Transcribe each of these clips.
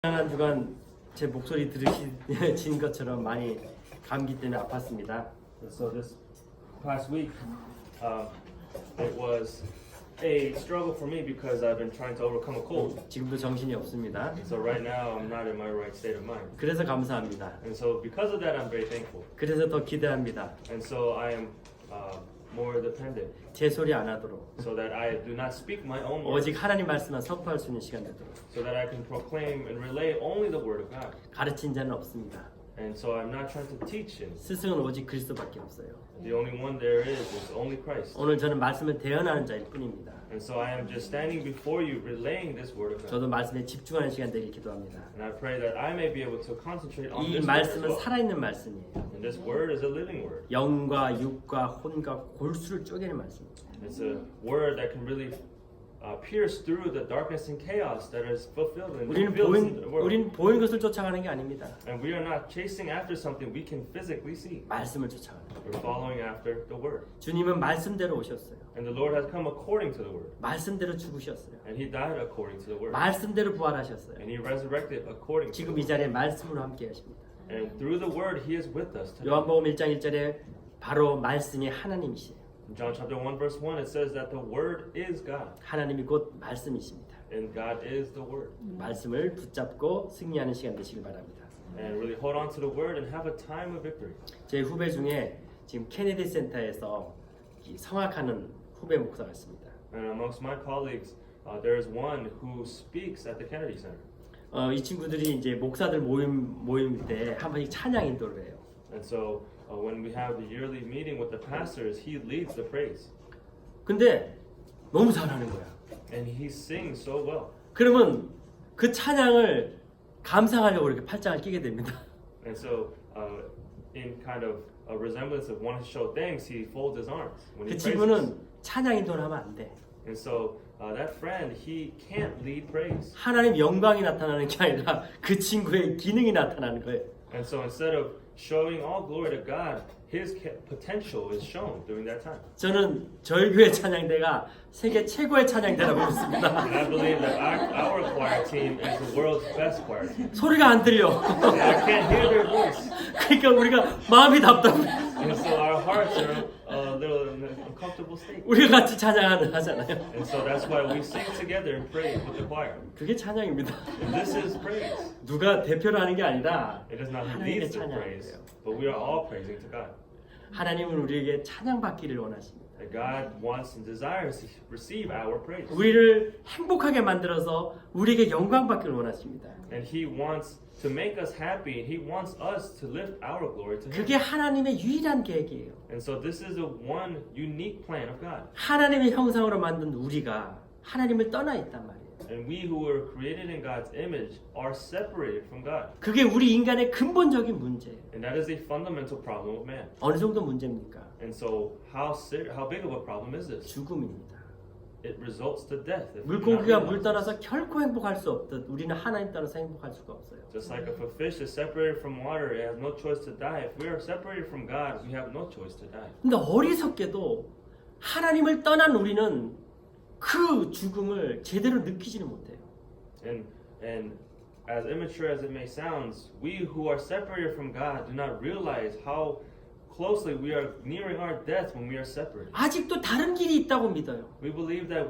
지난 한 주간 제 목소리 들으신 것처럼 많이 감기 때문에 아팠습니다. So this past week, it was a struggle for me because I've been trying to overcome a cold. 지금도 정신이 없습니다. So right now, I'm not in my right state of mind. 그래서 감사합니다. And so because of that, I'm very thankful. 그래서 더 기대합니다. And so I am more dependent, 제 소리 안 하도록 so that I do not speak my own words, 오직 하나님 말씀만 선포할 수 있는 시간 되도록. so that I can proclaim and relay only the word of God. 가르친 자는 없습니다. And so I'm not trying to teach him. 스승은 오직 그리스도밖에 없어요. The only one there is only Christ. 오늘 저는 말씀을 대언하는 자일 뿐입니다. And so I am just standing before you, relaying this word of God. 저도 말씀에 집중하는 시간 되길 기도합니다. And I pray that I may be able to concentrate on 이 this word as 말씀은 well. 살아있는 말씀이에요. And this word is a living word. 영과 육과 혼과 골수를 쪼개는 말씀입니다. It's a word that can really pierce through the darkness and chaos that is fulfilled in the world. 우린 보이는 것을 쫓아가는 게 아닙니다. And we are not chasing after something we can physically see. 말씀을 쫓아가는 거예요. We're following after the word. 주님은 말씀대로 오셨어요. And the Lord has come according to the word. 말씀대로 죽으셨어요. And he died according to the word. 말씀대로 부활하셨어요. And he resurrected according to 지금 이 the word. 자리에 말씀으로 함께 하십니다. And through the word he is with us today. 요한복음 1장 1절에 바로 말씀이 하나님이시에요. In John chapter 1 verse 1 it says that the word is God. 하나님이 곧 말씀이십니다. And God is the word. 말씀을 붙잡고 승리하는 시간 되시길 바랍니다. And really hold on to the word and have a time of victory. 제 후배 중에 지금 케네디 센터에서 이 성악하는 후배 목사가 있습니다. And amongst my colleagues, there is one who speaks at the Kennedy Center. 이 친구들이 이제 목사들 모임 때 한 번씩 찬양 인도를 해요. And so when we have the yearly meeting with the pastors, he leads the praise. 근데 너무 잘하는 거야. And he sings so well. 그러면 그 찬양을 감상하려고 이렇게 팔짱을 끼게 됩니다. And so in kind of a resemblance of wanting to show thanks, he folds his arms when 그 he praises. 친구는 찬양 인도를 하면 안 돼. And so that friend, he can't lead praise. 하나님 영광이 나타나는 게 아니라 그 친구의 기능이 나타나는 거예요. And so instead of showing all glory to God, his potential is shown during that time. 저는 저희 교회 찬양대가 세계 최고의 찬양대라고 믿습니다. And I believe that our choir team is the world's best choir team. 소리가 안 들려. And I can't hear their voice. 그러니까 우리가 마음이 답답해. And so our hearts are a little in an uncomfortable state. 우리가 같이 찬양하잖아요. And so that's why we sing together and praise with the choir. 그게 찬양입니다. And this is praise. 누가 대표를 하는 게 아니라 It is not who 하나님의 leads the praise, 찬양이에요. but we are all praising to God. 하나님은 우리에게 찬양받기를 원하십니다. That God wants and desires to receive our praise. 우리를 행복하게 만들어서 우리에게 영광받기를 원하십니다. And He wants to make us happy. He wants us to lift our glory to Him. 그게 하나님의 유일한 계획이에요. And so this is a one unique plan of God. 하나님의 형상으로 만든 우리가 하나님을 떠나 있단 말이에요. And we who were created in God's image are separated from God. 그게 우리 인간의 근본적인 문제예요. And that is a fundamental problem of man. 어느 정도 문제입니까? And so how big of a problem is this? 죽음입니다. It results to death. If we do not 물고기가 realize 물 this. 떠나서 결코 행복할 수 없듯 우리는 하나님 따라서 행복할 수가 없어요. Just like if a fish is separated from water, it has no choice to die. If we are separated from God, we have no choice to die. 근데 어리석게도 하나님을 떠난 우리는 그 죽음을 제대로 느끼지는 못해요. And as immature as it may sound, we who are separated from God do not realize how closely we are nearing our death when we are separated. 아직도 다른 길이 있다고 믿어요. We believe that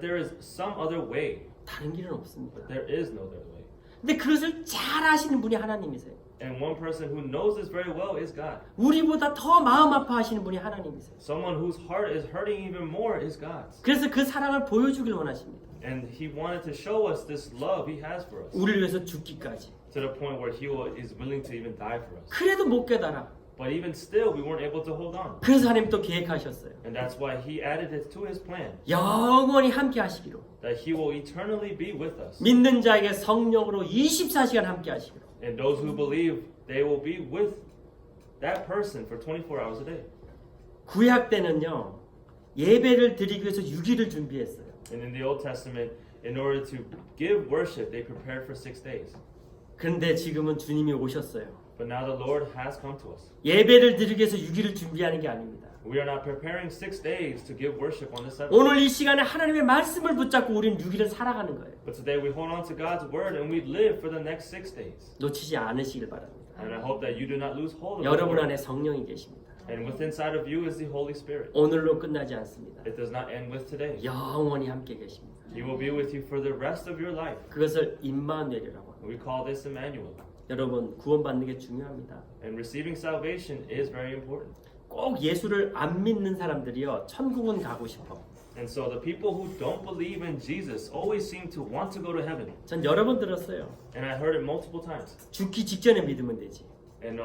there is some other way. 다른 길은 없습니다. There is no other way. 근데 그것을 잘 아시는 분이 하나님이세요. And one person who knows this very well is God. 우리보다 더 마음 아파하시는 분이 하나님이세요. Someone whose heart is hurting even more is God's. 그래서 그 사랑을 보여주길 원하십니다. And He wanted to show us this love He has for us. 우리를 위해서 죽기까지. To the point where He is willing to even die for us. 그래도 못 깨달아. But even still, we weren't able to hold on. 그래서 하나님 또 계획하셨어요. And that's why He added it to His plan. 영원히 함께 하시기로. That He will eternally be with us. 믿는 자에게 성령으로 24시간 함께 하시기로. And those who believe, they will be with that person for 24 hours a day. 구약 때는요. 예배를 드리기 위해서 6일을 준비했어요. And in the Old Testament, in order to give worship, they prepared for 6 days. 그런데 지금은 주님이 오셨어요. But now the Lord has come to us. 예배를 드리기 위해서 6일을 준비하는 게 아닙니다. We are not preparing 6 days to give worship on the seventh. 오늘 이 시간에 하나님의 말씀을 붙잡고 우리는 6일을 살아가는 거예요. But today we hold on to God's word and we live for the next 6 days. 놓치지 않으시길 바랍니다. And I hope that you do not lose hold of the 여러분 word. 안에 성령이 계십니다. And within inside of you is the Holy Spirit. 오늘로 끝나지 않습니다. It does not end with today. 영원히 함께 계십니다. He will be with you for the rest of your life. 그것을 임마누엘이라고 합니다. We call this Emmanuel. 여러분 구원받는 게 중요합니다. And receiving salvation is very important. 꼭 예수를 안 믿는 사람들이요 천국은 가고 싶어. And so the people who don't believe in Jesus always seem to want to go to heaven. 전 여러 번 들었어요. And I heard it multiple times. 죽기 직전에 믿으면 되지. And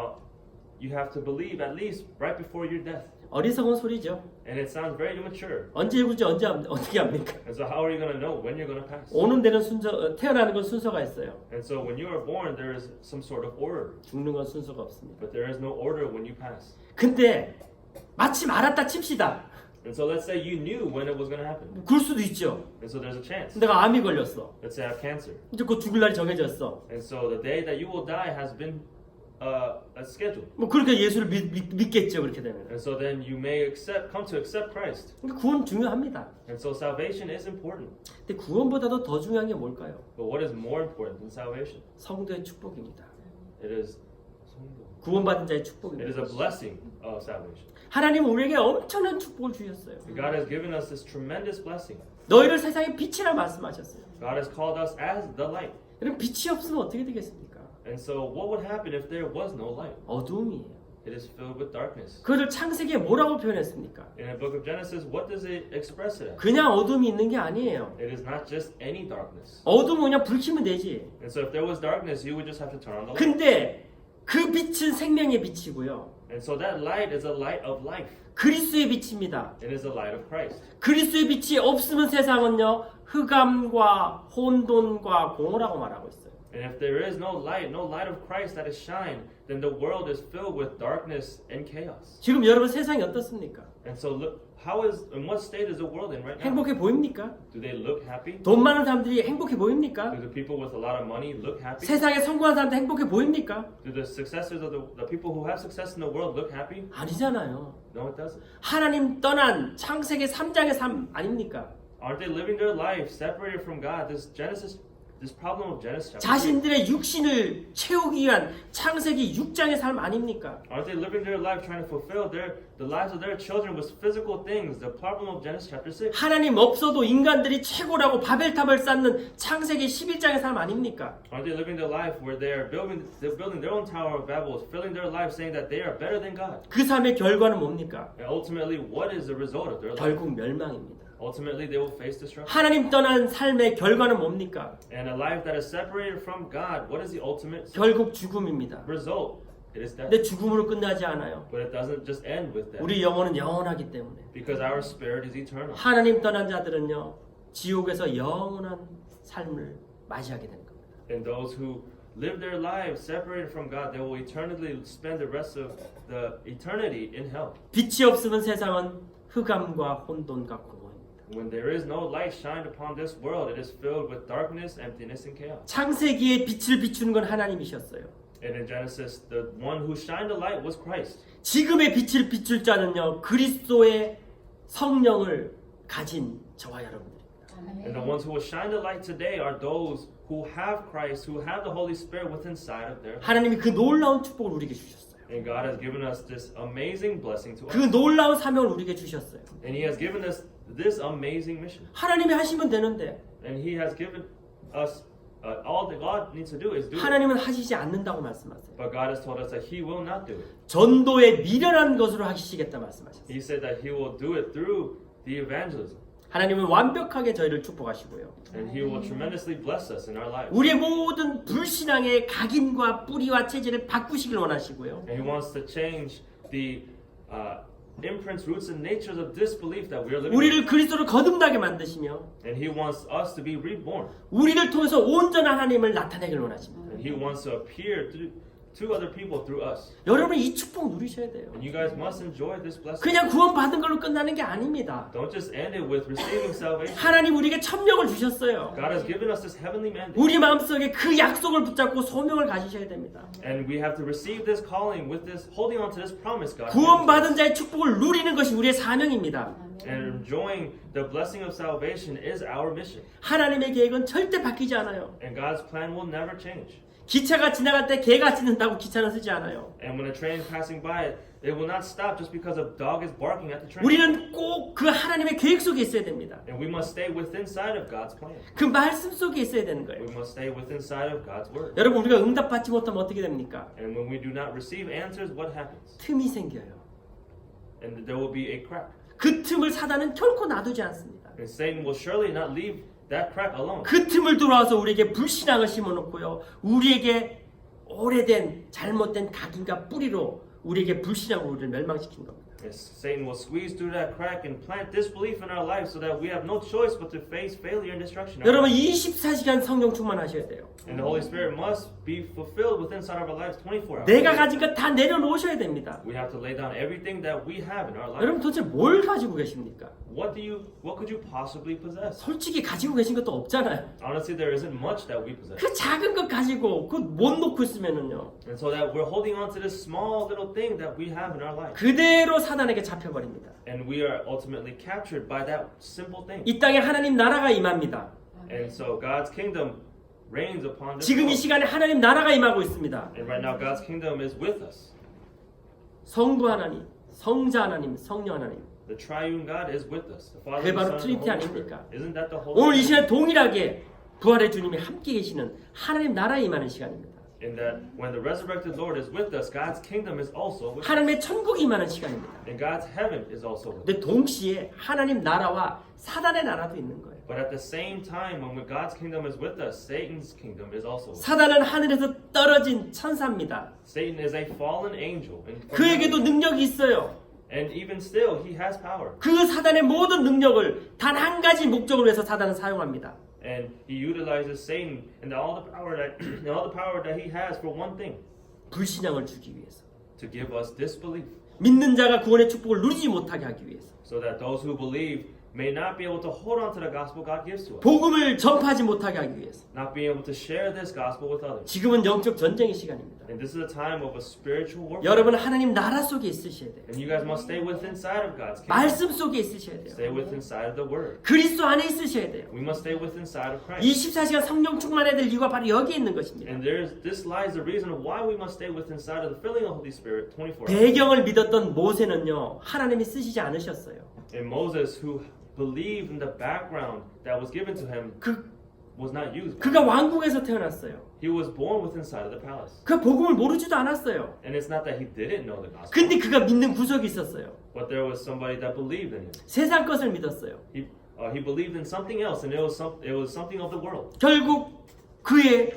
you have to believe at least right before your death. 어리석은 소리죠. And it sounds very immature. 언제 죽을지 어떻게 합니까? And so how are you going to know when you're going to pass? 오는 데는 순서, 태어나는 건 순서가 있어요. And so when you are born, there is some sort of order. 죽는 건 순서가 없습니다. But there is no order when you pass. 근데 마침 알았다 칩시다. And so let's say you knew when it was going to happen. 그럴 수도 있죠. And so there's a chance. 내가 암이 걸렸어. Let's say I have cancer. 이제 곧 죽을 날이 정해졌어. And so the day that you will die has been scheduled. 뭐 그러니까 예수를 믿겠죠. 그렇게 되면. And so then you may come to accept Christ. 그러니까 구원 중요합니다. And so salvation is important. 근데 구원보다도 더 중요한 게 뭘까요? But what is more important than salvation? 성도의 축복입니다. It is 구원받은 자의 a 축복입니다. blessing of salvation. 하나님은 우리에게 엄청난 축복을 주셨어요. God has given us this tremendous blessing. 너희를 세상의 빛이라 말씀하셨어요. God has called us as the light. 여러분 빛이 없으면 어떻게 되겠습니까? And so what would happen if there was no light? 어두움이에요. It is filled with darkness. 그것을 창세기에 뭐라고 표현했습니까? In the book of Genesis, what does it express it as? 그냥 어둠이 있는 게 아니에요. It is not just any darkness. 어둠은 그냥 불 켜면 되지. And so if there was darkness, you would just have to turn on the light. 근데 그 빛은 생명의 빛이고요. And so that light is a light of life. 그리스도의 빛입니다. It is the light of Christ. 그리스도의 빛이 없으면 세상은요 흑암과 혼돈과 공허라고 말하고 있어요. And if there is no light of Christ that is shine, then the world is filled with darkness and chaos. 지금 여러분 세상이 어떻습니까? And so look, in what state is the world in right now? 행복해 보입니까? Do they look happy? 돈 많은 사람들이 행복해 보입니까? Do the people with a lot of money look happy? 세상에 성공한 사람들 행복해 보입니까? Do the successors of the people who have success in the world look happy? 아니잖아요. No, it doesn't. 하나님 떠난 창세기 3장의 삶 아닙니까? Aren't they living their life separated from God? This problem of Genesis chapter 3. 자신들의 육신을 채우기 위한 창세기 6장의 삶 아닙니까? Aren't they living their life trying to fulfill the lives of their children with physical things? The problem of Genesis chapter 6. 하나님 없어도 인간들이 최고라고 바벨탑을 쌓는 창세기 11장의 삶 아닙니까? Aren't they living their life where they're building their own Tower of Babel, filling their life saying that they are better than God? 그 삶의 결과는 뭡니까? And ultimately, what is the result of their life? 결국 멸망입니다. Ultimately, they will face destruction. 하나님 떠난 삶의 결과는 뭡니까? And a life that is separated from God, what is the ultimate 결국 죽음입니다. result? It is death. 근데 죽음으로 끝나지 않아요. But it doesn't just end with death. 우리 영혼은 영원하기 때문에. Because our spirit is eternal. 하나님 떠난 자들은요. 지옥에서 영원한 삶을 맞이하게 되는 겁니다. And those who live their lives separated from God, they will eternally spend the rest of the eternity in hell. 빛이 없으면 세상은 흑암과 혼돈과 공허입니다. When there is no light shined upon this world, it is filled with darkness, emptiness, and chaos. 창세기에 빛을 비추는 건 하나님이셨어요. And in Genesis, the one who shined the light was Christ. 지금의 빛을 비출 자는요. 그리스도의 성령을 가진 저와 여러분들입니다. And the ones who will shine the light today are those who have Christ, who have the Holy Spirit within inside of their. 하나님이 그 놀라운 축복을 우리에게 주셨어요. And God has given us this amazing blessing to 그 us. 놀라운 사명을 우리에게 주셨어요. And He has given us this amazing mission. 하나님이 하시면 되는데 And He has given us all that God needs to do is do it. 하나님은 하시지 않는다고 말씀하세요. But God has told us that He will not do it. 전도에 미련한 것으로 하시겠다 말씀하셨어요. He said that He will do it through the evangelism. 하나님은 완벽하게 저희를 축복하시고요. And He will tremendously bless us in our lives. 우리의 모든 불신앙의 각인과 뿌리와 체질을 바꾸시길 원하시고요. And He wants to change the imprints, roots, and natures of disbelief that we are living in. 우리를 그리스도로 거듭나게 만드시며 And He wants us to be reborn. 우리를 통해서 온전한 하나님을 나타내길 원하십니다. And He wants to appear to other people through us. 여러분 이 축복 누리셔야 돼요. And you guys must enjoy this blessing. 그냥 구원 받은 걸로 끝나는 게 아닙니다. Don't just end it with receiving salvation. 하나님 우리에게 천명을 주셨어요. God has given us this heavenly mandate. 우리 마음속에 그 약속을 붙잡고 소명을 가지셔야 됩니다. And we have to receive this calling with this, holding on to this promise, God. 구원받은 자의 축복을 누리는 것이 우리의 사명입니다. And enjoying the blessing of salvation is our mission. 하나님의 계획은 절대 바뀌지 않아요. And God's plan will never change. 기차가 지나갈 때 개가 짖는다고 기차는 쓰지 않아요. And when a train is passing by, it will not stop just because a dog is barking at the train. 우리는 꼭 그 하나님의 계획 속에 있어야 됩니다. And we must stay within sight of God's plan. 그 말씀 속에 있어야 되는 거예요. We must stay within sight of God's word. 여러분 우리가 응답받지 못하면 어떻게 됩니까? And when we do not receive answers, what happens? 틈이 생겨요. And there will be a crack. 그 틈을 사단은 결코 놔두지 않습니다. And Satan will surely not leave that crack alone. 그 틈을 돌아와서 우리에게 불신앙을 심어놓고요. 우리에게 오래된 잘못된 각인과 뿌리로 우리에게 불신앙으로 우리를 멸망시키는 겁니다. Yes, Satan will squeeze through that crack and plant disbelief in our lives so that we have no choice but to face failure and destruction. 여러분 24시간 성령 충만하셔야 돼요. And the Holy Spirit must be fulfilled within inside of our lives 24 hours. 내가 가진 것 다 내려놓으셔야 됩니다. We have to lay down everything that we have in our lives. 여러분 도대체 뭘 가지고 계십니까? What could you possibly possess? 솔직히 가지고 계신 것도 없잖아요. Honestly, there isn't much that we possess. 그 작은 것 가지고 그거 못 놓고 있으면은요. And so that we're holding on to this small little thing that we have in our life. 그대로 사단에게 잡혀버립니다. And we are ultimately captured by that simple thing. 이 땅에 하나님 나라가 임합니다. And so God's kingdom reigns upon this 지금 이 world. 시간에 하나님 나라가 임하고 있습니다. And right now God's kingdom is with us. 성부 하나님, 성자 하나님, 성령 하나님. The triune God is with us. The Father, 그게 the 바로 Son, and the 트리니티 Holy 아닙니까? Spirit. Isn't that the Holy 오늘 이 Spirit? 시간 동일하게 부활의 주님이 함께 계시는 하나님 나라에 임하는 시간입니다. In that when the resurrected Lord is with us, God's kingdom is also with us. 하나님의 천국이 임하는 시간입니다. And God's heaven is also with us. 근데 동시에 하나님 나라와 사단의 나라도 있는 거예요. But at the same time, when God's kingdom is with us, Satan's kingdom is also with us. 사단은 하늘에서 떨어진 천사입니다. Satan is a fallen angel. And, 그에게도 능력이 있어요. and even still, he has power. 그 사단의 모든 능력을 단 한 가지 목적으로 해서 사단은 사용합니다. And he utilizes Satan and all the power that he has for one thing, 불신앙을 주기 위해서. to give us disbelief. 믿는 자가 구원의 축복을 누리지 못하게 하기 위해서. So that those who believe may not be able to hold on to the gospel God gives to us. 복음을 전파하지 못하게 하기 위해서. Not being able to share this gospel with others. 지금은 영적 전쟁의 시간입니다. And this is a time of a spiritual warfare. 여러분 하나님 나라 속에 있으셔야 돼요. And you guys must stay within sight of God's kingdom. 말씀 속에 있으셔야 돼요. Stay within sight of the word. 그리스도 안에 있으셔야 돼요. We must stay within sight of Christ. 24시간 성령 충만해야 될 이유가 바로 여기에 있는 것입니다. And this lies the reason of why we must stay within sight of the filling of the Holy Spirit 24 hours. 배경을 믿었던 모세는요 하나님이 쓰시지 않으셨어요. And Moses, who believed in the background that was given to him, was not used. 그가 왕궁에서 태어났어요. He was born within sight of the palace. 그 복음을 모르지도 않았어요. And it's not that he didn't know the gospel, 근데 그가 믿는 구석이 있었어요. but there was somebody that believed in him. 세상 것을 믿었어요. He believed in something else, and it was something of the world. 결국 그의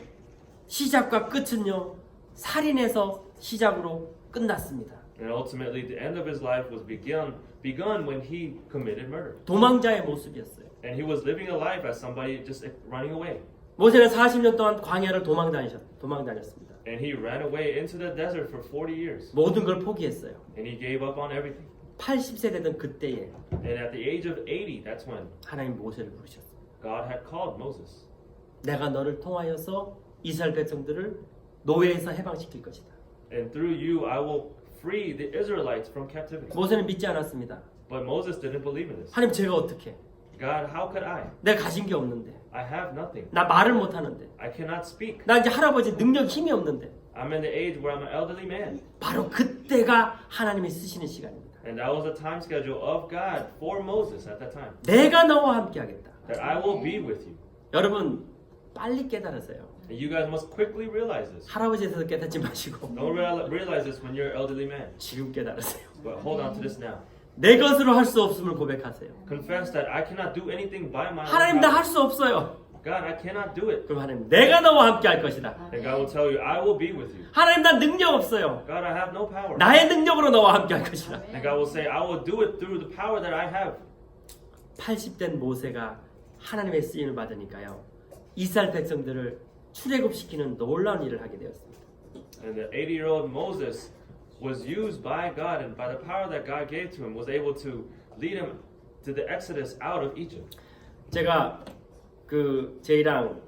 시작과 끝은요 살인에서 시작으로 끝났습니다. And ultimately, the end of his life was begun when he committed murder. 도망자의 모습이었어요. And he was living a life as somebody just running away. 모세는 40년 동안 광야를 도망다녔습니다. And he ran away into the desert for 40 years. 모든 걸 포기했어요. And he gave up on everything. 80세 되던 그때에 And at the age of 80, that's when 하나님 모세를 부르셨어요. God had called Moses. 내가 너를 통하여서 이스라엘 백성들을 노예에서 해방시킬 것이다. And through you, I will free the Israelites from captivity. 모세는 믿지 않았습니다. But Moses didn't believe in this. 하나님 제가 어떻게? God, how could I? 내가 가진 게 없는데. I have nothing. 나 말을 못 하는데. I cannot speak. 나 이제 할아버지 능력 힘이 없는데. I'm in the age where I'm an elderly man. 바로 그때가 하나님이 쓰시는 시간입니다. And that was the time schedule of God for Moses at that time. 내가 너와 함께 하겠다. That I will be with you. 여러분 빨리 깨달으세요. And you guys must quickly realize this. 할아버지에서 깨닫지 마시고 Don't realize this when you're an elderly man. 지금 깨달으세요. But hold on to this now. 내 것으로 할 수 없음을 고백하세요. Confess that I cannot do anything by my own 하나님 나 power. 할 수 없어요. God, I cannot do it. 그럼 하나님 내가 너와 함께 할 것이다. And God will tell you, I will be with you. 하나님 나 능력 없어요. God, I have no power. 나의 능력으로 너와 함께 할 것이다. And God will say, I will do it through the power that I have. 80된 모세가 하나님의 쓰임을 받으니까요. 이스라엘 백성들을 출애굽시키는 놀라운 일을 하게 되었습니다. And the 80-year-old Moses was used by God, and by the power that God gave to him, was able to lead him to the Exodus out of Egypt. 제가 그 제이랑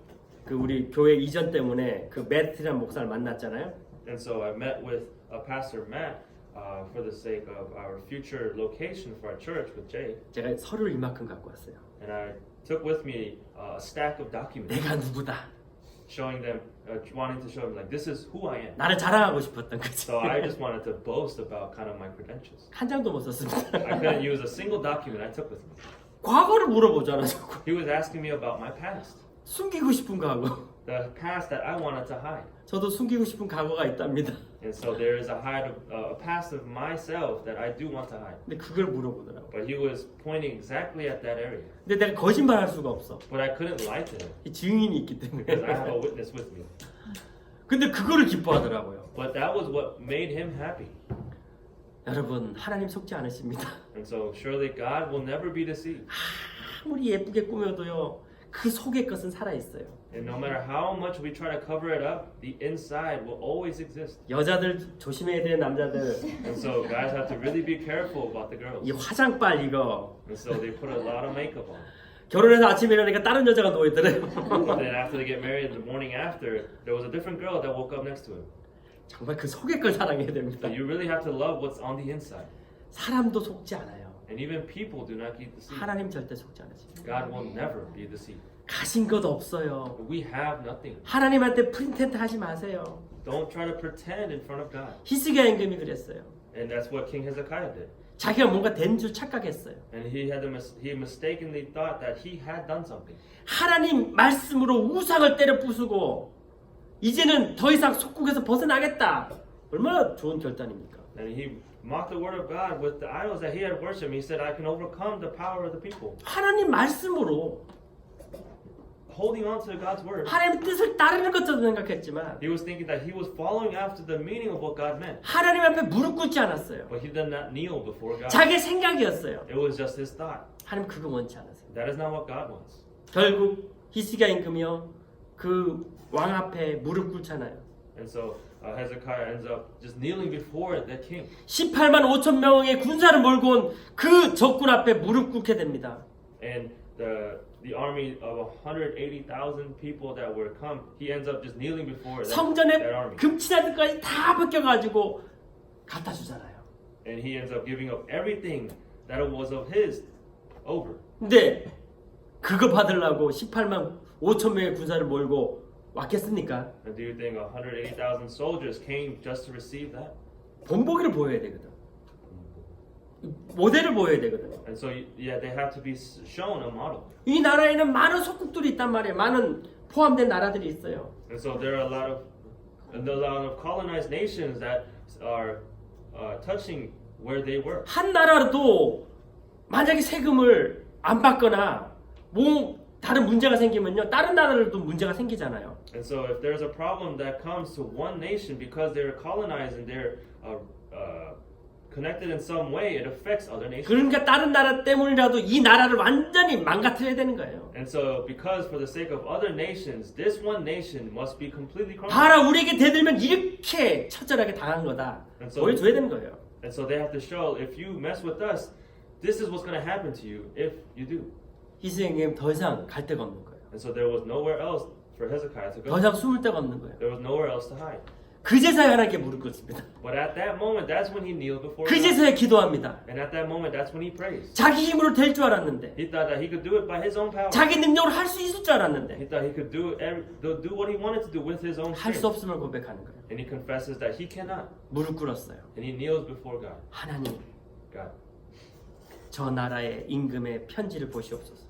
그 우리 교회 이전 때문에 그 매트란 목사를 만났잖아요. And so I met with Pastor Matt for the sake of our future location for our church with Jay. 제가 서류를 이만큼 갖고 왔어요. And I took with me a stack of documents 내가 누구다. showing them, wanting to show them, like, this is who I am. 나를 자랑하고 싶었던 거지. So I just wanted to boast about kind of my credentials. 한 장도 못 썼습니다. I couldn't use a single document I took with me. 과거를 물어보잖아. 자꾸. He was asking me about my past, 숨기고 싶은 과거. the past that I wanted to hide. 저도 숨기고 싶은 과거가 있답니다. And so there is a past of myself that I do want to hide. 근데 그걸 물어보더라고. But he was pointing exactly at that area. 근데 내가 거짓말할 수가 없어. But I couldn't lie to him 이 증인이 있기 때문에. because I have a witness with me. 근데 그거를 기뻐하더라고요. But that was what made him happy. 여러분 하나님 속지 않으십니다. And so surely God will never be deceived. 아무리 예쁘게 꾸며도요. 그 속의 것은 살아 있어요. And no matter how much we try to cover it up, the inside will always exist. 여자들 조심해야 돼 남자들. And so guys have to really be careful about the girls. 이 화장빨 이거. And so they put a lot of makeup on. 결혼해서 아침에 일어나니까 다른 여자가 누워 있더래요. And then after they get married, the morning after, there was a different girl that woke up next to him. 정말 그 속의 걸 사랑해야 됩니다. So you really have to love what's on the inside. 사람도 속지 않아요. And even people do not get deceived. 하나님 절대 속지 않으십니다. God will never be deceived. 가진 것 없어요. We have nothing. 하나님한테 프린텐트 하지 마세요. Don't try to pretend in front of God. 히스기야 임금이 그랬어요. And that's what King Hezekiah did. 자기가 뭔가 된 줄 착각했어요. And he mistakenly thought that he had done something. 하나님 말씀으로 우상을 때려 부수고 이제는 더 이상 속국에서 벗어나겠다. 얼마나 좋은 결단입니까? And he mocked the word of God with the idols that he had worshipped. He said, I can overcome the power of the people. 하나님 말씀으로 Holding on to God's word. 하나님 뜻을 따르는 것처럼 생각했지만 He was thinking that he was following after the meaning of what God meant. 하나님 앞에 무릎 꿇지 않았어요. But he did not kneel before God. 자기 생각이었어요. It was just his thought. 하나님 그거 원치 않았어요. That is not what God wants. 결국 히스기야 임금이요 그 왕 앞에 무릎 꿇잖아요. And so Hezekiah ends up just kneeling before the king. 18만 5천 명의 군사를 몰고 온 그 적군 앞에 무릎 꿇게 됩니다. And the army of 180,000 people that were come, he ends up just kneeling before that 성전에 army. 금치나들까지 다 벗겨가지고 갖다 주잖아요. And he ends up giving up everything that was of his over. 근데 그거 받으려고 18만 5천 명의 군사를 몰고 왔겠습니까? And do you think 180,000 soldiers came just to receive that? 본보기를 보여야 되거든. 모델을 보여야 되거든요. And so, yeah, they have to be shown a model. 이 나라에는 많은 속국들이 있단 말이에요. 많은 포함된 나라들이 있어요. And so there are a lot of colonized nations that are touching where they were. 한 나라도 만약에 세금을 안 받거나 뭐 다른 문제가 생기면요. 다른 나라들도 문제가 생기잖아요. And so if there's a problem that comes to one nation because they're colonized and they're connected in some way, it affects other nations. 그러니까 다른 나라 때문이라도 이 나라를 완전히 망가뜨려야 되는 거예요. And so because for the sake of other nations, this one nation must be completely crumbled. 봐라 우리에게 대들면 이렇게 처절하게 당한 거다. And so- 보여줘야 되는 거예요. And so they have to show, if you mess with us, this is what's going to happen to you if you do. 히스기야는 더 이상 갈 데가 없는 거예요. And so there was nowhere else for Hezekiah to 더 go. 이상 숨을 데가 없는 거예요. There was nowhere else to hide. 그제서야 하나님께 무릎 꿇습니다. But at that moment, that's when he kneeled before God. 그제서야 기도합니다. And at that moment, that's when he prays. 자기 힘으로 될 줄 알았는데, He thought that he could do it by his own power. 자기 능력으로 할 수 있을 줄 알았는데 He thought he could do what he wanted to do with his own 할 수 strength. 없음을 고백하는 거예요. And he confesses that he cannot. 무릎 꿇었어요. And he kneels before God. 하나님, God, 저 나라의 임금의 편지를 보시옵소서.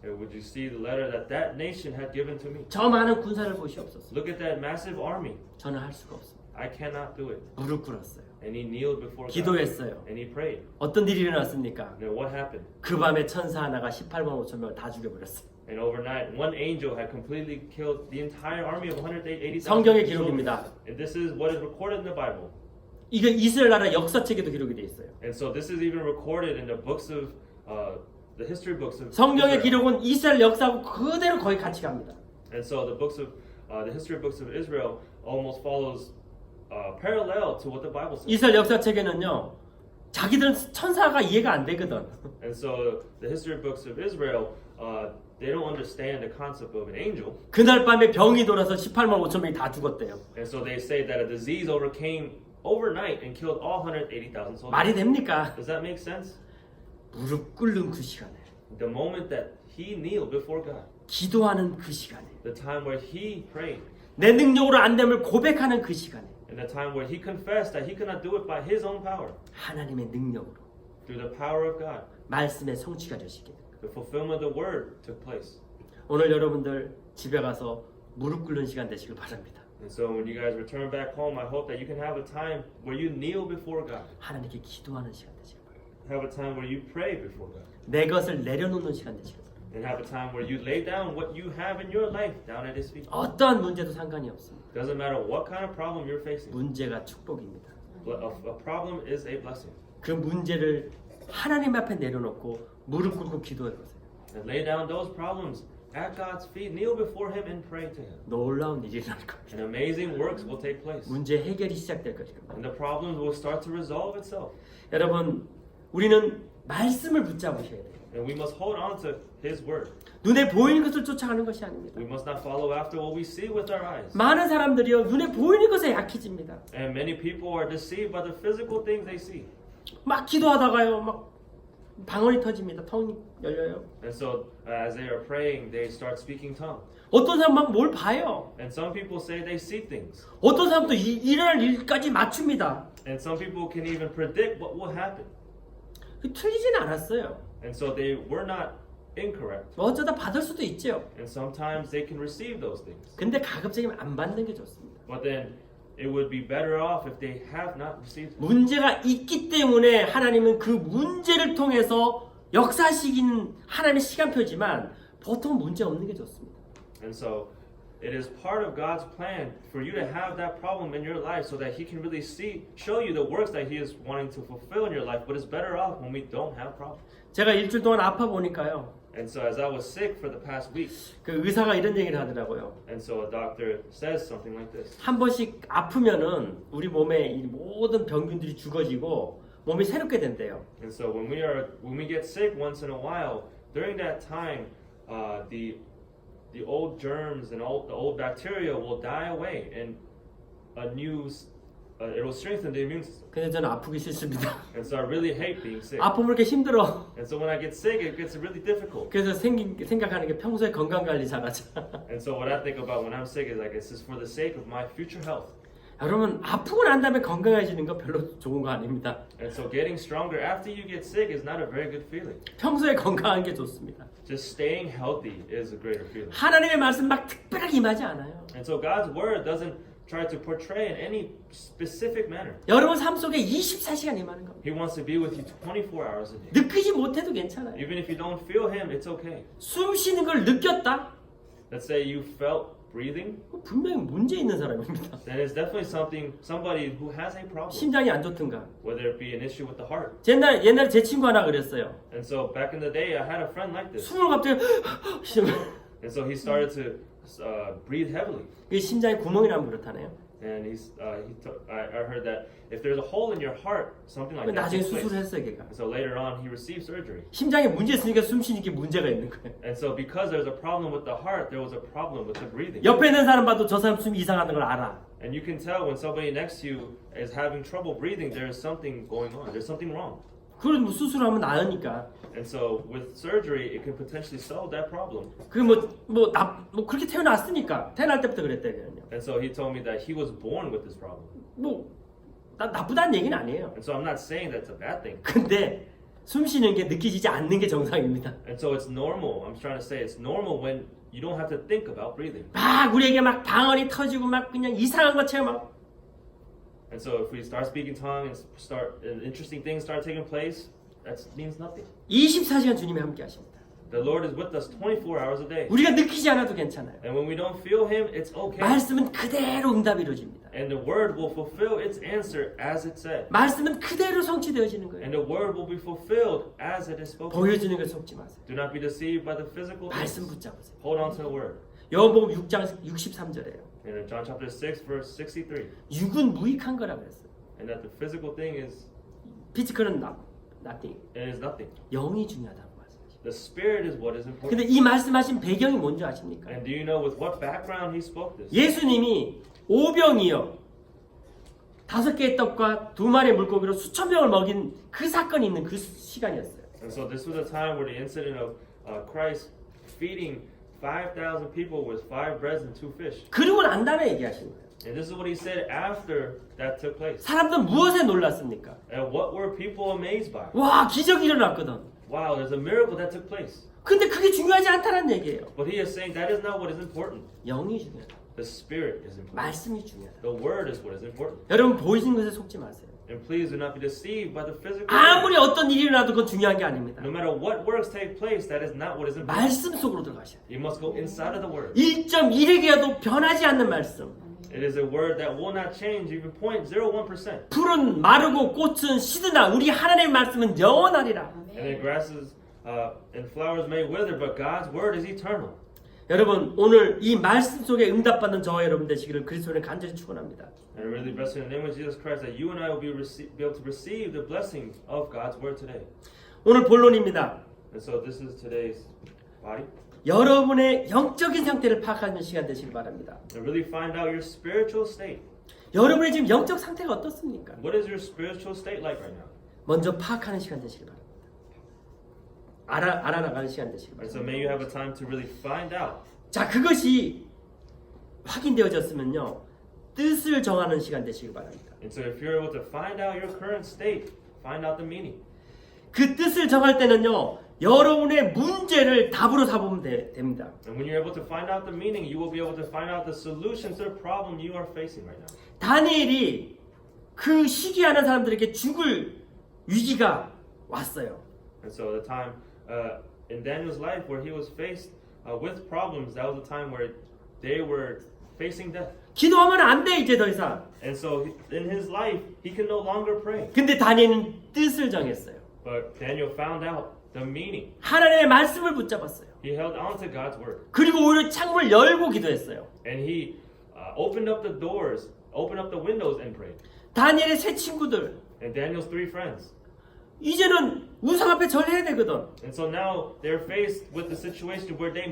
would you see the letter that that nation had given to me? 저 많은 군사를 보시옵소서. Look at that massive army. 저는 할 수가 없습니다. I cannot do it. 무릎 꿇었어요. And he kneeled before God. 기도했어요. And he prayed. 어떤 일이 일어났습니까? And what happened? 그 밤에 천사 하나가 18만 5천 명을 다 죽여버렸어요. And overnight, one angel had completely killed the entire army of 180,000. 성경의 기록입니다. And this is what is recorded in the Bible. 이게 이스라엘 나라 역사책에도 기록이 돼 있어요. And so this is even recorded in the books of the history books of 성경의 Israel. 기록은 이스라엘 역사하고 그대로 거의 같이 갑니다. And so the books of the history books of Israel almost follows parallel to what the Bible says. 이스라엘 역사책에는요, 자기들은 천사가 이해가 안 되거든. And so the history books of Israel, they don't understand the concept of an angel. 그날 밤에 병이 돌아서 18만 5천 명이 다 죽었대요. And so they say that a disease overcame overnight and killed all 180,000 soldiers. 말이 됩니까? Does that make sense? 무릎 꿇는 그 시간에, The moment that he kneeled before God, 기도하는 그 시간에, the time where he prayed, 내 능력으로 안 됨을 고백하는 그 시간에, and the time where he confessed that he could not do it by his own power, 하나님의 능력으로 through the power of God, 말씀의 성취가 되시게 됩니다. the fulfillment of the word took place. 오늘 여러분들 집에 가서 무릎 꿇는 시간 되시길 바랍니다. And so when you guys return back home, I hope that you can have a time where you kneel before God, 하나님께 기도하는 시간 되시길 바랍니다. have a time where you pray before God, 내 것을 내려놓는 시간 되시길 바랍니다. and have a time where you lay down what you have in your life down at His feet. 어떠한 문제도 상관이 없습니다. Doesn't matter what kind of problem you're facing. 문제가 축복입니다. A problem is a blessing. 그 문제를 하나님 앞에 내려놓고 무릎 꿇고 기도해 보세요. And lay down those problems at God's feet, kneel before Him and pray to Him. 놀라운 일이 일어날 겁니다. And amazing works will take place. 문제 해결이 시작될 것입니다. And the problems will start to resolve itself. 여러분, 우리는 말씀을 붙잡으셔야 돼요. And we must hold on to His word. 눈에 보이는 것을 쫓아가는 것이 아닙니다. We must not follow after what we see with our eyes. 많은 사람들이요, 눈에 보이는 것에 약해집니다. And many people are deceived by the physical things they see. 막 기도하다가요, 막 방언이 터집니다. 텅이 열려요. And so as they are praying, they start speaking tongue. 어떤 사람 막 뭘 봐요. And some people say they see things. 어떤 사람도 일어날 일까지 맞춥니다. And some people can even predict what will happen. 틀리진 않았어요. And so they were not incorrect. 어쩌다 받을 수도 있죠. And sometimes they can receive those things. 근데 가급적이면 안 받는 게 좋습니다. But then it would be better off if they have not received it. 문제가 있기 때문에 하나님은 그 문제를 통해서 역사시킨 하나님의 시간표지만 보통 문제 없는 게 좋습니다. And so it is part of God's plan for you to have that problem in your life so that He can really show you the works that He is wanting to fulfill in your life. But it's better off when we don't have problems. 제가 일주일 동안 아파 보니까요. And so as I was sick for the past week, 그 의사가 이런 얘기를 하더라고요. and so a doctor says something like this. 한 번씩 아프면은 우리 몸의 이 모든 병균들이 죽어지고 몸이 새롭게 된대요. And so when we get sick once in a while, during that time, the old germs and the old bacteria will die away, and it will strengthen the immune system. 근데 저는 아프기 싫습니다. And so I really hate being sick. 아프면 이렇게 힘들어. And so when I get sick, it gets really difficult. 그래서 생각하는 게 평소에 건강 관리 잘하자. And so what I think about when I'm sick is like this is for the sake of my future health. 여러분 아프고 난 다음에 건강해지는 거 별로 좋은 거 아닙니다. And so getting stronger after you get sick is not a very good feeling. 평소에 건강한 게 좋습니다. Just staying healthy is a greater feeling. 하나님의 말씀 막 특별하게 임하지 않아요. And so God's word doesn't try to portray in any specific manner. 여러분 삶 속에 24시간 임하는 겁니다. He wants to be with you 24 hours a day. 느끼지 못해도 괜찮아요. Even if you don't feel Him, it's okay. 숨 쉬는 걸 느꼈다? Let's say you felt breathing, 분명히 문제 있는 사람입니다. then it's definitely somebody who has a problem, 심장이 안 좋든가. whether it be an issue with the heart. 옛날에 제 친구 하나 그랬어요. And so back in the day, I had a friend like this. 숨을 갑자기 쉬면 And so he started to breathe heavily. 그 심장에 구멍이 나면 그렇다네요. And I heard that if there's a hole in your heart, something like that 나중에 takes place. 수술을 했어요, 걔가. And so later on, he received surgery. 심장에 문제 있으니까 숨 쉬는 게 문제가 있는 거예요. And so because there's a problem with the heart, there was a problem with the breathing. 옆에 있는 사람 봐도 저 사람 숨이 이상하는 걸 알아. And you can tell when somebody next to you is having trouble breathing, there's something going on. There's something wrong. 그걸 뭐 수술하면 나으니까. And so with surgery, it can potentially solve that problem. 그 그렇게 태어났으니까 태어날 때부터 그랬대요. And so he told me that he was born with this problem. 나쁘다는 얘기는 아니에요. And so I'm not saying that's a bad thing. 근데 숨 쉬는 게 느끼지지 않는 게 정상입니다. And so it's normal. I'm trying to say it's normal when you don't have to think about breathing. 막 우리에게 막 방언이 터지고 막 그냥 이상한 것처럼 막. And so if we start speaking tongue and interesting things start taking place, that means nothing. 24시간 주님이 함께 하십니다. The Lord is with us 24 hours a day. 우리가 느끼지 않아도 괜찮아요. And when we don't feel Him, it's okay. 말씀은 그대로 응답이 이루어집니다. And the word will fulfill its answer as it said. 말씀은 그대로 성취되어지는 거예요. And the word will be fulfilled as it is spoken. 보여지는 걸 속지 마세요. Do not be deceived by the physical 말씀 things. 붙잡으세요. Hold on to the word. 요한복음 6장 63절에요. And in John chapter 6, verse 63, 육은 무익한 거라 그랬어요. and that the physical thing is 피지컬은 nothing. it is nothing. 영이 중요하다고 말씀하시죠. The spirit is what is important. 근데 이 말씀하신 배경이 뭔지 아십니까? And do you know with what background he spoke this? 예수님이 오병이어 5개의 떡과 2마리의 물고기로 수천 명을 먹인 그 사건이 있는 그 시간이었어요. And so this was a time where the incident of Christ feeding 5,000 people with 5 breads and 2 fish. 그리고 난 다음에 얘기하신 거예요. And this is what he said after that took place. 사람들은 무엇에 놀랐습니까? And what were people amazed by? 와, 기적이 일어났거든. Wow, there's a miracle that took place. 근데 그게 중요하지 않다는 얘기예요. But he is saying that is not what is important. 영이 중요하다. The spirit is important. 말씀이 중요하다. The word is what is important. 여러분 보이는 것에 속지 마세요. And please do not be deceived by the physical. 아무리 어떤 일이 일어나도 그건 중요한 게 아닙니다. No matter what works take place, that is not what is important. 말씀 속으로 들어가셔야 돼요. You must go inside of the word. 1.1핵이라도 변하지 않는 말씀. It is a word that will not change even 0.01%. 풀은 마르고 꽃은 시드나 우리 하나님의 말씀은 영원하리라. And the grasses and flowers may wither, but God's word is eternal. 여러분 오늘 이 말씀 속에 응답받는 저와 여러분 되시기를 그리스도는 간절히 축원합니다. And I really bless you in the name of Jesus Christ that you and I will be able to receive the blessings of God's word today. 오늘 본론입니다. And so this is today's body. 여러분의 영적인 상태를 파악하는 시간 되시길 바랍니다. And really find out your spiritual state. 여러분의 지금 영적 상태가 어떻습니까? What is your spiritual state like right now? 먼저 파악하는 시간 되시길 바랍니다. 알아나가는 시간 되시길 And so 바랍니다. may you have a time to really find out. 자, 그것이 확인되어졌으면요. 뜻을 정하는 시간 되시길 바랍니다. And so if you're able to find out your current state, find out the meaning. 그 뜻을 정할 때는요. 여러분의 문제를 답으로 삼으면 됩니다. And when you're able to find out the meaning, you will be able to find out the solution to the problem you are facing right now. 다니엘이 그 시기하는 사람들에게 죽을 위기가 왔어요. And so the time in Daniel's life where he was faced with problems, that was a time where they were facing death. 기도하면 안 돼 이제 더 이상. And so in his life, he can no longer pray. 근데 다니엘은 뜻을 정했어요. But Daniel found out the meaning. 하나님의 말씀을 붙잡았어요. He held on to God's word. 그리고 오히려 창문을 열고 기도했어요. And he opened up the doors, opened up the windows and prayed. 다니엘의 세 친구들 And Daniel's 3 friends. 이제는 우상 앞에 절해야 되거든. And so now they're faced with the situation where they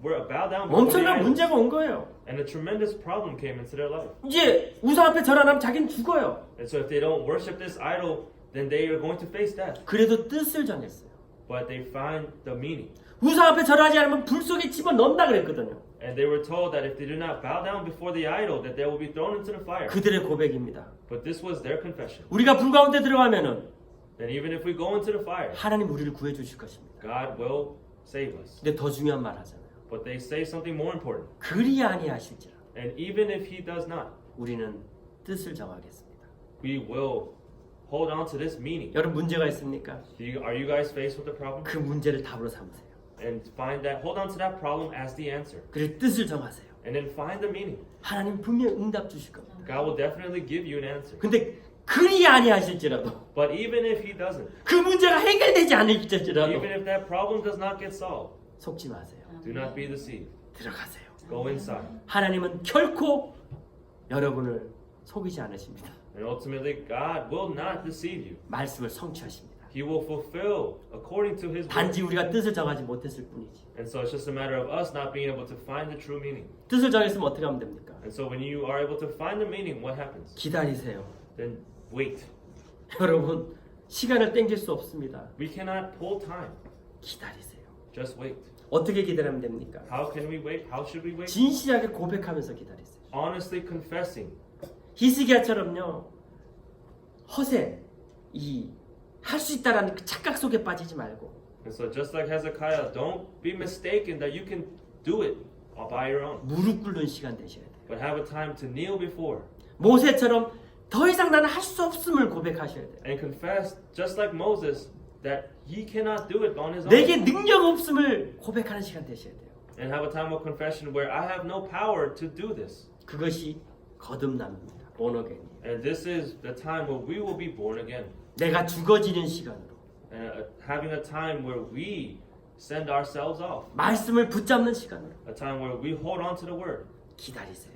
were bow down before the 엄청난 idols. 문제가 온 거예요. And a tremendous problem came into their life. 이제 우상 앞에 절 안 하면 자기는 죽어요. And so if they don't worship this idol, then they are going to face death. 그래도 뜻을 정했어요. But they find the meaning. 우상 앞에 절하지 않으면 불 속에 집어넣는다 그랬거든요. And they were told that if they do not bow down before the idol, that they will be thrown into the fire. 그들의 고백입니다. But this was their confession. 우리가 불 가운데 들어가면은 That even if we go into the fire, 하나님 우리를 구해 주실 것입니다. God will save us. 근데 더 중요한 말 하잖아요. But they say something more important. 그리 아니하실지라 And even if he does not, 우리는 뜻을 정하겠습니다. we will hold on to this meaning. 여러분 문제가 있습니까? Are you guys faced with a problem? 그 문제를 답으로 삼으세요. And hold on to that problem as the answer. 그리고 뜻을 정하세요. And then find the meaning. 하나님 분명 응답 주실 겁니다. God will definitely give you an answer. 근데 그리 아니하실지라도 But even if he doesn't, 그 문제가 해결되지 않을지라도 even if that problem does not get solved, 속지 마세요. do not be deceived. 들어가세요. Go inside. 하나님은 결코 여러분을 속이지 않으십니다. And ultimately, God will not deceive you. 말씀을 성취하십니다. He will fulfill according to his word. 단지 우리가 뜻을 정하지 못했을 뿐이지. And so it's just a matter of us not being able to find the true meaning. 뜻을 정했으면 어떻게 하면 됩니까? And so when you are able to find the meaning, what happens? 기다리세요. Then wait. 여러분 시간을 땡길 수 없습니다. We cannot pull time. 기다리세요. Just wait. 어떻게 기다리면 됩니까? How can we wait? How should we wait? 진실하게 고백하면서 기다리세요. Honestly confessing. 히스기야처럼요. 허세, 할 수 있다라는 그 착각 속에 빠지지 말고 And so just like Hezekiah, don't be mistaken that you can do it all by your own. 무릎 꿇는 시간 되셔야 돼요. But have a time to kneel before 모세처럼 더 이상 나는 할 수 없음을 고백하셔야 돼요. and confess, just like Moses, that he cannot do it on his own. 내게 능력 없음을 고백하는 시간 되셔야 돼요. And have a time of confession where I have no power to do this. 그것이 거듭남입니다. 본어겐이. And this is the time where we will be born again. 내가 죽어지는 시간으로 And having a time where we send ourselves off. 말씀을 붙잡는 시간으로 A time where we hold on to the word. 기다리세요.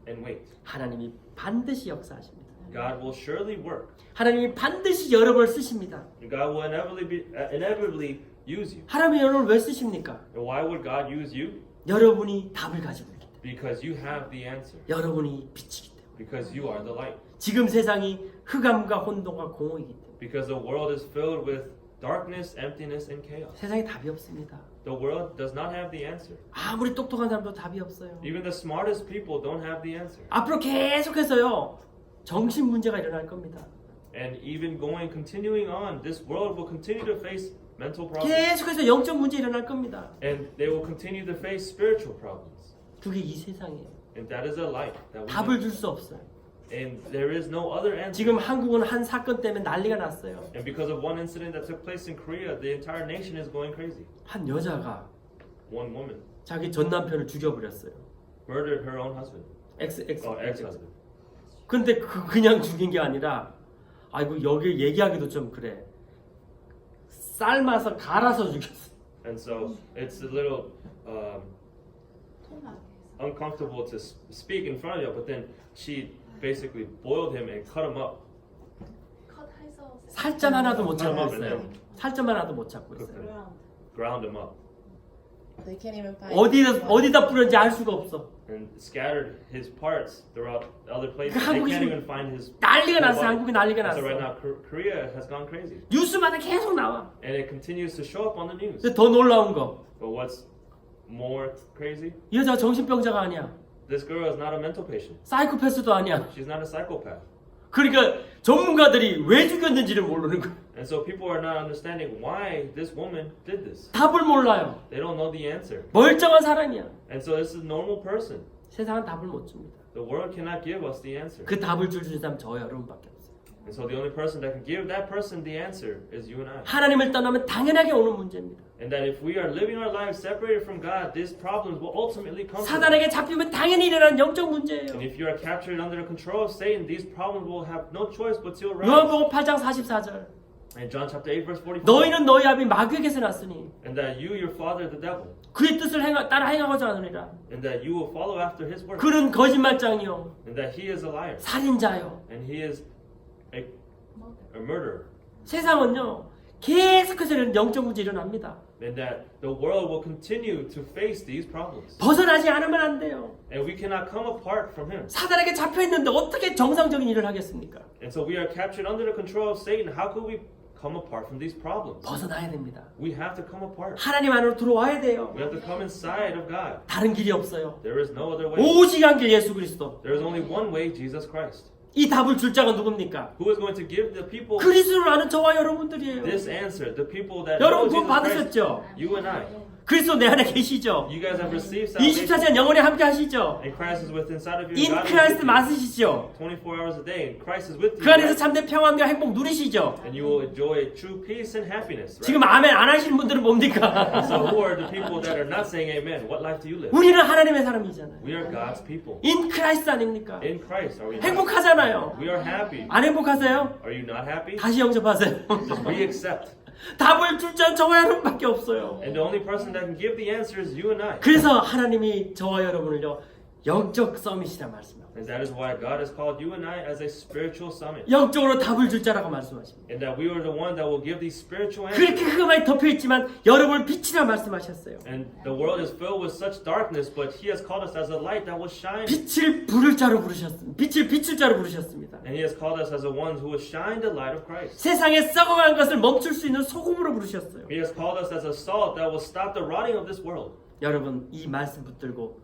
and wait. 하나님이 반드시 역사하십니다. God will surely work. 하나님이 반드시 여러분을 쓰십니다. And God will inevitably use you. 하나님이 여러분을 왜 쓰십니까? And why would God use you? 여러분이 답을 가지고 있기 때문에. Because you have the answer. 여러분이 빛이기 때문에. Because you are the light. 지금 세상이 흑암과 혼돈과 공허이기 때문에. Because the world is filled with darkness, emptiness, and chaos. 세상에 답이 없습니다. The world does not have the answer. 아무리 똑똑한 사람도 답이 없어요. Even the smartest people don't have the answer. 앞으로 계속해서요. 정신 문제가 일어날 겁니다. And even continuing on, this world will continue to face mental problems. 계속해서 영적 문제 일어날 겁니다. And they will continue to face spiritual problems. 그게 이 세상이에요. And that is a life that we 답을 live. 줄 수 없어요. And there is no other answer. 지금 한국은 한 사건 때문에 난리가 났어요. And because of one incident that took place in Korea, the entire nation is going crazy. 한 여자가 One woman 자기 전 남편을 죽여버렸어요. murdered her own husband. ex-husband. 근데 그냥 죽인 게 아니라, 아이고 여기 얘기하기도 좀 그래. 삶아서 갈아서 죽였어. And so it's a little uncomfortable to speak in front of you, but then she basically boiled him and cut him up. 살점 하나도 못 찾고 있어요. 살점 하나도 못 찾고 있어요. Ground him up. They can't even find 어디다 뿌렸는지 알 수가 없어. And scattered his parts throughout other places. 그 They 한국이 can't 지금 even find his 난리가 whole 났어. body. 한국이 난리가 And so right 났어. now Korea has gone crazy. 뉴스마다 계속 나와. And it continues to show up on the news. 근데 더 놀라운 거, But what's more crazy? 이 여자가 정신병자가 아니야. This girl is not a mental patient. 사이코패스도 아니야. She's not a psychopath. 그러니까 전문가들이 왜 죽였는지를 모르는 거야. And so people are not understanding why this woman did this. 답을 몰라요. They don't know the answer. 멀쩡한 사람이야. And so this is a normal person. 세상은 답을 못 줍니다. The world cannot give us the answer. 그 답을 줄 사람 저 여러분밖에 없어요. And so the only person that can give that person the answer is you and I. 하나님을 떠나면 당연하게 오는 문제입니다. And that if we are living our lives separated from God, these problems will ultimately come to us. 사단에게 잡히면 당연히 일어나는 영적 문제예요. And if you are captured under the control of Satan, these problems will have no choice but to arise. 요한복음 8장 44절. And John chapter 8 verse 44. 너희는 너희 아비 마귀에게서 났으니 And that you, your father, the devil, 그의 뜻을 따라 행하고자 하느니라. and that you will follow after his work. 그는 거짓말장이요, And that he is a liar. 살인자요. And he is a murderer. 세상은요 계속해서 이런 영적 문제 일어납니다. And that the world will continue to face these problems. 벗어나지 않으면 안 돼요. And we cannot come apart from him. 사단에게 잡혀 있는데 어떻게 정상적인 일을 하겠습니까? And so we are captured under the control of Satan. How could we come apart from these problems? 벗어나야 됩니다. We have to come apart. 하나님 안으로 들어와야 돼요. We have to come inside of God. 다른 길이 없어요. There is no other way. 오직 한 길 예수 그리스도. There is only one way, Jesus Christ. 이 답을 줄 자가 누굽니까? Who is going to give the people 그리스도를 아는 저와 여러분들이에요. this answer? The people that know 여러분 Jesus 구원 Christ. 받으셨죠? You and I. 그리스도 내 안에 계시죠? You guys have received salvation. 24시간 영원히 함께 하시죠? And Christ is with inside of you. 인 God is 크라이스트 with you 맞으시죠? 24 hours a day. And Christ is with you. 그 안에서 right? 참된 평안과 행복 누리시죠? And you will enjoy true peace and happiness. Right? 지금 아멘 안 하시는 분들은 뭡니까? So who are the people that are not saying amen? What life do you live? 우리는 하나님의 사람이잖아요. We are God's people. 인 크라이스트 아닙니까? In Christ, are we not? 행복하잖아요. We are happy. 안 행복하세요? Are you not happy? 다시 영접하세요. Just re-accept. 답을 줄 자는 저와 여러분밖에 없어요. And the only person that can give the answer is you and I. 그래서 하나님이 저와 여러분을요 영적 서밋이라 말씀합니다. And that is why God has called you and I as a spiritual summit. 영적으로 답을 줄 자라고 말씀하십니다. And that we are the one that will give these spiritual 그렇게 answers. 흑암에 덮여 있지만 여러분을 빛이라 말씀하셨어요. And the world is filled with such darkness, but He has called us as a light that will shine. 빛을 부를 자로 부르셨습니다. 빛을 비출 자로 부르셨습니다. And He has called us as the ones who will shine the light of Christ. 세상에 썩어간 것을 멈출 수 있는 소금으로 부르셨어요. He has called us as a salt that will stop the rotting of this world. 여러분 이 말씀 붙들고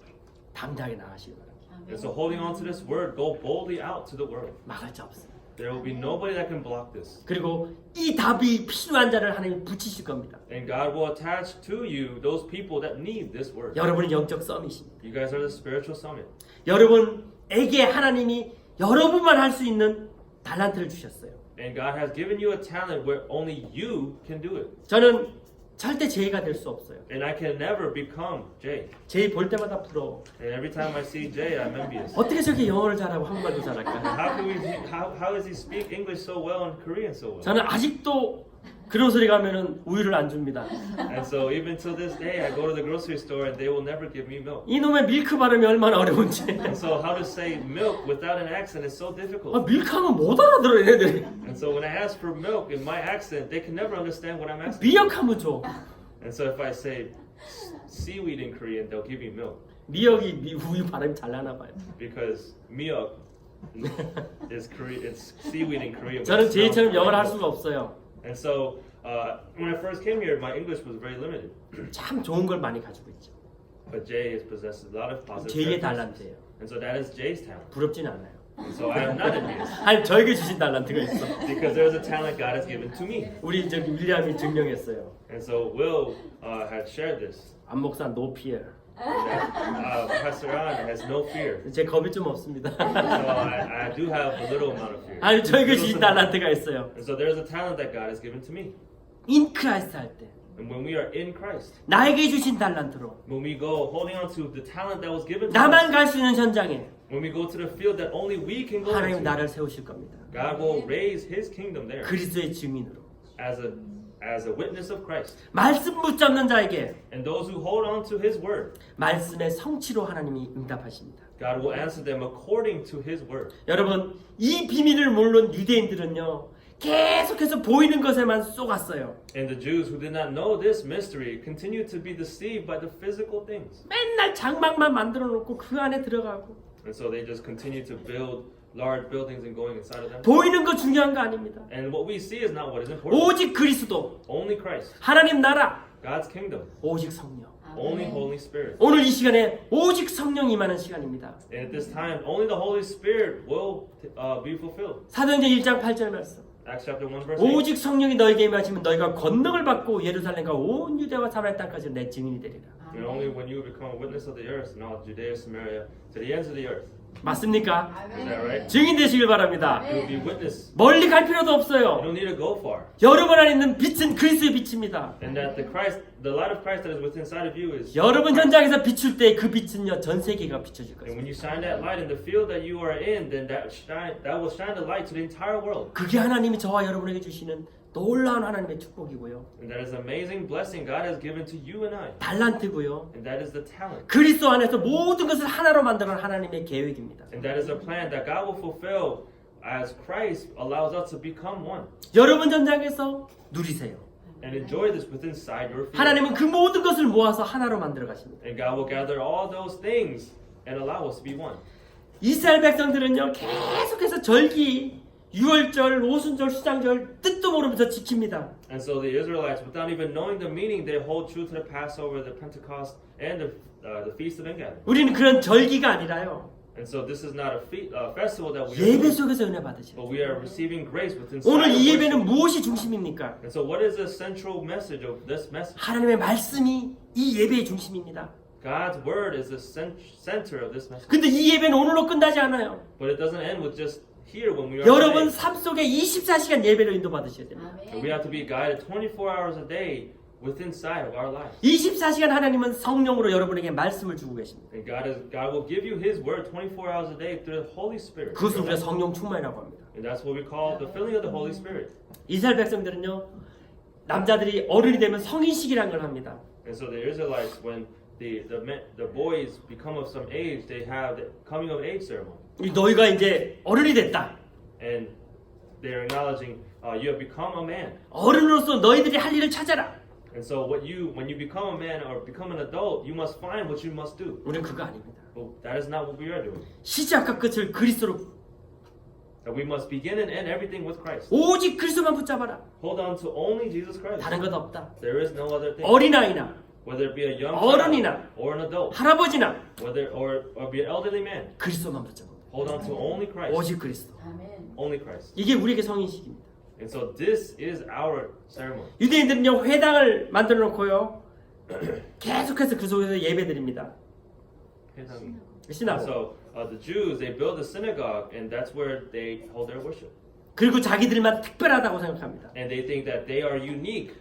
당당하게 나가시기 바랍니다. And so holding on to this word, go boldly out to the world. 막을 자 없습니다. There will be nobody that can block this. 그리고 이 답이 필요한 자를 하나님 붙이실 겁니다. And God will attach to you those people that need this word. 여러분은 영적 서밋입니다. You guys are the spiritual summit. 여러분에게 하나님이 여러분만 할 수 있는 달란트를 주셨어요. And God has given you a talent where only you can do it. 저는 절대 제이가 될 수 없어요. And I can never become Jay. 제이 볼 때마다 부러워. And every time I see Jay, I'm envious. 어떻게 저렇게 영어를 잘하고 한국말도 잘할까? How does he speak English so well and Korean so well? 저는 아직도 그로서리 가면은 우유를 안 줍니다. And so even till this day, I go to the grocery store and they will never give me milk. 이놈의 밀크 발음이 얼마나 어려운지. And so how to say milk without an accent is so 아, difficult. 밀크하면 못 알아들어 얘네들이. And so when I ask for milk in my accent, they can never understand what I'm asking. 미역하면 줘. And so if I say seaweed in Korean, they'll give me milk 미역이 우유 발음이 잘 나나 봐요. because miyeok is Korean. It's seaweed in Korean. but 저는 it 제이처럼 sounds 영어를 할 like 수가 없어요. milk. And so when I first came here, my English was very limited. 참 좋은 걸 많이 가지고 있죠. But Jay has possessed a lot of positive 제이의 characteristics. 달란트예요. And so that is Jay's talent. 부럽진 않아요. And so I am not envious 아니 저에게 주신 달란트가 있어. because there's a talent God has given to me. 우리 저기 윌리엄이 증명했어요. And so Will had shared this. 안 목사 no fear. That, Pastor An has no fear. 제 겁이 좀 없습니다. So I do have a little amount of fear. 아니 저에게 주신 달란트가 있어요. And so there's a talent that God has given to me. 인 크라이스트 할 때 And when we are in Christ, 나에게 주신 달란트로 when we go holding on to the talent that was given to 나만 us, 갈 수 있는 현장에 when we go to the field that only we can go 하나님 into, 나를 세우실 겁니다. God will raise His kingdom there 그리스도의 증인으로 as a witness of Christ. 말씀 붙잡는 자에게 And those who hold on to His word, 말씀의 성취로 하나님이 응답하십니다. God will answer them according to His word. 여러분 이 비밀을 모르는 유대인들은요 계속해서 보이는 것에만 쏘갔어요. And the Jews who did not know this mystery continued to be deceived by the physical things. 맨날 장막만 만들어 놓고 그 안에 들어가고 And so they just continued to build large buildings and going inside of them. 보이는 거 중요한 거 아닙니다. And what we see is not what is important. 오직 그리스도 Only Christ, 하나님 나라 God's kingdom, 오직 성령. only Holy Spirit. 오늘 이 시간에 오직 성령 임하는 시간입니다. And at this time, only the Holy Spirit will be fulfilled. 사도행전 1장 8절 말씀. Acts chapter 1 verse 8. 오직 성령이 너에게 임하시면 너희가 권능을 받고 예루살렘과 온 유대와 사마리아 땅까지 내 증인이 되리라. And only when you become a witness of the earth, and all Judea, Samaria, to the ends of the earth. 맞습니까? Is that right? 증인 되시길 바랍니다. You will be witness. 멀리 갈 필요도 You 없어요. don't need to go far. 여러분 안에 있는 빛은 그리스도의 빛입니다. And that the light of Christ that is within inside of you is. 여러분 현장에서 비출 때 그 빛은요 전 세계가 비춰질 And when 것입니다. you shine that light in the field that you are in, then that will shine the light to the entire world. 그게 하나님이 저와 여러분에게 주시는 놀라운 하나님의 축복이고요. And that is an amazing blessing God has given to you and I. 달란트고요. And that is the talent. 그리스도 안에서 모든 것을 하나로 만드는 하나님의 계획입니다. And that is a plan that God will fulfill as Christ allows us to become one. 여러분 현장에서 누리세요. And enjoy this within inside your field. 하나님은 그 모든 것을 모아서 하나로 만들어 가십니다. And God will gather all those things and allow us to be one. 이스라엘 백성들은요 계속해서 절기, 유월절, 오순절, 수장절 뜻도 모르면서 지킵니다. And so the Israelites, without even knowing the meaning, they hold true to the Passover, the Pentecost, and the Feast of Ingathering. 우리는 그런 절기가 아니라요. And so this is not a festival that we are 예배 doing, 속에서 은혜 받으시오. but we are receiving grace within 오늘 이 worship. 예배는 무엇이 중심입니까? And so what is the central message of this message? 하나님의 말씀이 이 예배의 중심입니다. God's word is the center of this message. 근데 이 예배는 오늘로 끝나지 않아요. But it doesn't end with just here when we are 여러분 today. 삶 속에 24시간 예배로 인도받으셔야 됩니다. And we have to be guided 24 hours a day within inside of our lives. 24시간 하나님은 성령으로 여러분에게 말씀을 주고 계십니다. And God will give you His word 24 hours a day through the Holy Spirit. 그것을 우리가 성령 충만이라고 합니다. And that's what we call the filling of the Holy Spirit. 이스라엘 백성들은요 남자들이 어른이 되면 성인식이라는 걸 합니다. And so the Israelites, when the boys become of some age, they have the coming of age ceremony. 너희가 이제 어른이 됐다. And they're acknowledging you have become a man. 어른으로서 너희들이 할 일을 찾아라. And so when you become a man or become an adult, you must find what you must do. 우리는 그거 아닙니다. But that is not what we are doing. 시작과 끝을 그리스도로 That we must begin and end everything with Christ. 오직 그리스도만 붙잡아라. Hold on to only Jesus Christ. 다른 것 없다. There is no other thing. 어린아이나 Whether it be a young 어른이나 child or an adult, 할아버지나 whether or be an elderly man, 그리스도만 붙잡아. hold on to only Christ. 오직 그리스도. Only Christ. 이게 우리에게 성인식입니다. And so this is our ceremony. 유대인들은요 회당을 만들어 놓고요 계속해서 그 속에서 예배드립니다. And 신하고. so the Jews, they build a synagogue, and that's where they hold their worship. 그리고 자기들만 특별하다고 생각합니다. And they think that they are unique,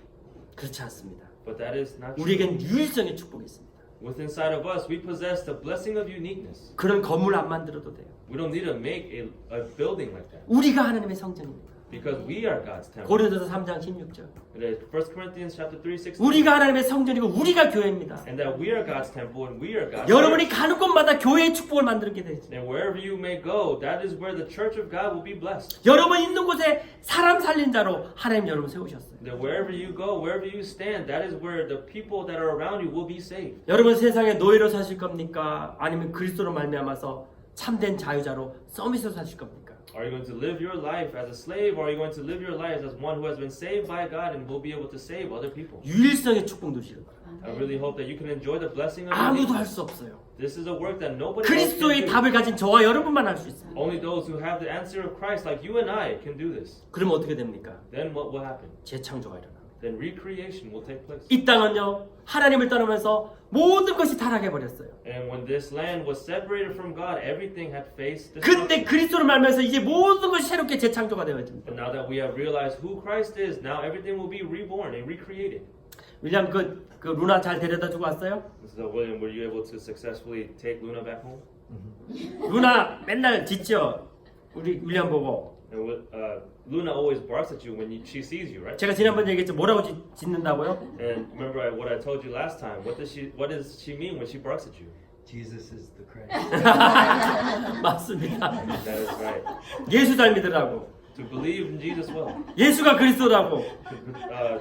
그렇지 않습니다. but that is not true. 우리에겐 유일성의 축복이 있습니다. Within inside of us, we possess the blessing of uniqueness. 그런 건물 안 만들어도 돼요. We don't need to make a building like that. 우리가 하나님의 성전입니다. Because we are God's temple. 고린도서 3장 16절. 1 Corinthians chapter 3:16. 우리가 하나님의 성전이고 우리가 교회입니다. And that we are God's temple and we are God's 여러분이 church. 가는 곳마다 교회의 축복을 만들게 되죠. And wherever you may go, that is where the church of God will be blessed. 여러분 있는 곳에 사람 살린 자로 하나님 여러분 세우셨어요. That wherever you go, wherever you stand, that is where the people that are around you will be saved. 여러분 세상에 노예로 사실 겁니까? 아니면 그리스도로 말미암아서 참된 자유자로 서밋으로 사실 겁니까? Are you going to live your life as a slave, or are you going to live your life as one who has been saved by God and will be able to save other people? 유일성의 축복 누시길 바랍니다. I really hope that you can enjoy the blessing of 아무도 할 obedience. 수 없어요. This is a work that nobody else 그리스도의 can do. 답을 가진 저와 여러분만 할 수 있습니다. Only those who have the answer of Christ, like you and I, can do this. 그럼 어떻게 됩니까? Then what will happen? 재창조가 일어납니다. Then recreation will take place. 이 땅은요 하나님을 떠나면서 모든 것이 타락해 버렸어요. And when this land was separated from God, everything had faced 근데 destruction. 그리스도를 말면서 이제 모든 것이 새롭게 재창조가 되어집니다. But now that we have realized who Christ is, now everything will be reborn and recreated. 윌리엄 그 루나 잘 데려다 주고 왔어요? So William, were you able to successfully take Luna back home? 루나 맨날 짖죠. 우리 윌리엄 보고. And Luna always barks at you when she sees you, right? 제가 지난번 얘기했죠. 뭐라고 짖는다고요? And remember what I told you last time. What does she mean when she barks at you? Jesus is the Christ. 맞습니다. That is right. 예수 잘 믿으라고. To believe in Jesus well. 예수가 그리스도라고.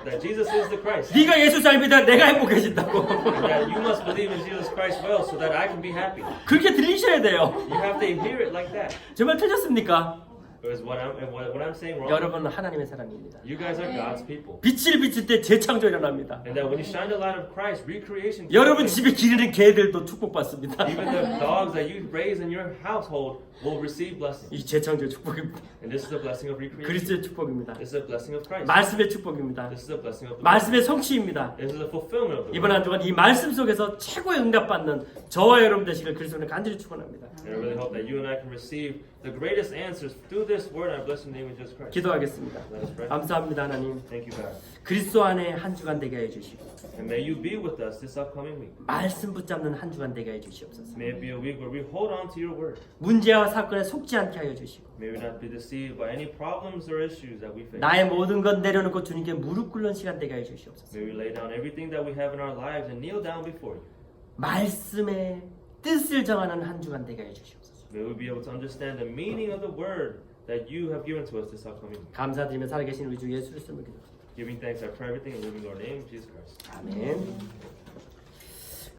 That Jesus is the Christ. 네가 예수 잘 믿어야 내가 행복해진다고. And that you must believe in Jesus Christ well so that I can be happy. 그렇게 들리셔야 돼요. You have to hear it like that. 정말 틀렸습니까? Is what I'm saying wrong? 여러분은 하나님의 사람입니다. You guys are God's people. 빛을 비칠 때 재창조 일어납니다. And that when you shine the light of Christ, recreation. 여러분 집에 기르는 개들도 축복받습니다. Even the dogs that you raise in your household will receive blessing. 이 재창조의 축복입니다. And this is a blessing of recreation. 그리스도의 축복입니다. This is a blessing of Christ. 말씀의 축복입니다. This is a blessing of the 말씀의 성취입니다. This is a fulfillment of the 이번 한 주간 이 말씀 속에서 최고의 응답받는 저와 여러분 되시길 그리스도는 간절히 축원합니다. And I really hope that you and I can receive the greatest answers through this word. I bless the name of Jesus Christ. 기도하겠습니다. Let us pray. 감사합니다 하나님. Thank you, God. 그리스도 안에 한 주간 되게 해 주시고 And may you be with us this upcoming week. 말씀 붙잡는 한 주간 되게 해 주시옵소서. May it be a week where we hold on to your word. 문제와 사건에 속지 않게 하여 주시고 May we not be deceived by any problems or issues that we face. 나의 모든 것 내려놓고 주님께 무릎 꿇는 시간 되게 해 주시옵소서. May we lay down everything that we have in our lives and kneel down before you. 말씀의 뜻을 정하는 한 주간 되게 해 주시옵소서. May we be able to understand the meaning of the word that you have given to us this upcoming week. 감사드리며 살아계신 우리 주 예수 그리스도를 기도합니다. Giving thanks, I pray everything in the living Lord name, Jesus Christ. 아멘.